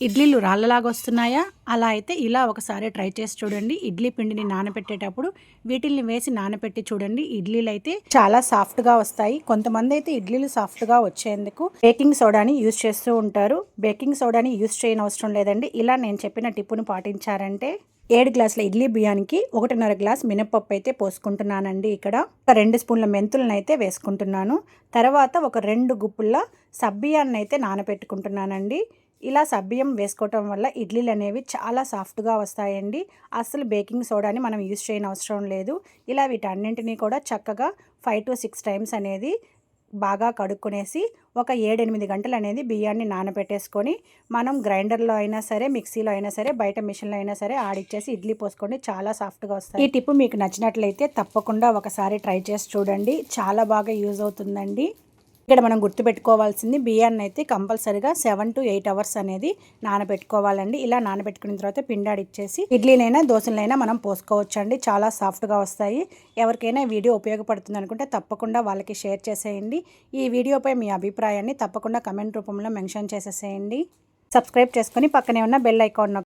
ఇడ్లీలు రాళ్ళలాగా వస్తున్నాయా? అలా అయితే ఇలా ఒకసారి ట్రై చేసి చూడండి. ఇడ్లీ పిండిని నానబెట్టేటప్పుడు వీటిల్ని వేసి నానబెట్టి చూడండి. ఇడ్లీలు అయితే చాలా సాఫ్ట్గా వస్తాయి. కొంతమంది అయితే ఇడ్లీలు సాఫ్ట్గా వచ్చేందుకు బేకింగ్ సోడాని యూజ్ చేస్తూ ఉంటారు. బేకింగ్ సోడాని యూజ్ చేయనవసరం లేదండి. ఇలా నేను చెప్పిన టిప్పును పాటించారంటే 7 గ్లాసుల ఇడ్లీ బియ్యానికి 1.5 గ్లాస్ మినపప్పు అయితే పోసుకుంటున్నానండి. ఇక్కడ ఒక 2 స్పూన్ల మెంతులను అయితే వేసుకుంటున్నాను. తర్వాత ఒక 2 గుప్పుల సబ్బియాన్ని అయితే నానబెట్టుకుంటున్నానండి. ఇలా సబ్బియ్యం వేసుకోవటం వల్ల ఇడ్లీలు అనేవి చాలా సాఫ్ట్గా వస్తాయండి. అస్సలు బేకింగ్ సోడాని మనం యూజ్ చేయనవసరం లేదు. ఇలా వీటన్నింటినీ కూడా చక్కగా 5 to 6 టైమ్స్ అనేది బాగా కడుక్కునేసి ఒక 7-8 గంటలు అనేది బియ్యాన్ని నానబెట్టేసుకొని మనం గ్రైండర్లో అయినా సరే, మిక్సీలో అయినా సరే, బయట మిషన్లో అయినా సరే ఆడిచ్చేసి ఇడ్లీ పోసుకోండి. చాలా సాఫ్ట్గా వస్తాయి. ఈ టిప్ మీకు నచ్చినట్లయితే తప్పకుండా ఒకసారి ట్రై చేసి చూడండి. చాలా బాగా యూజ్ అవుతుందండి. ఇక్కడ మనం గుర్తుపెట్టుకోవాల్సింది బియ్యాన్ని అయితే కంపల్సరీగా 7 to 8 అవర్స్ అనేది నానబెట్టుకోవాలండి. ఇలా నానబెట్టుకున్న తర్వాత పిండాడిచ్చేసి ఇడ్లీనైనా దోశలైనా మనం పోసుకోవచ్చండి. చాలా సాఫ్ట్గా వస్తాయి. ఎవరికైనా వీడియో ఉపయోగపడుతుంది అనుకుంటే తప్పకుండా వాళ్ళకి షేర్ చేసేయండి. ఈ వీడియోపై మీ అభిప్రాయాన్ని తప్పకుండా కమెంట్ రూపంలో మెన్షన్ చేసేసేయండి. సబ్స్క్రైబ్ చేసుకొని పక్కనే ఉన్న బెల్ ఐకాన్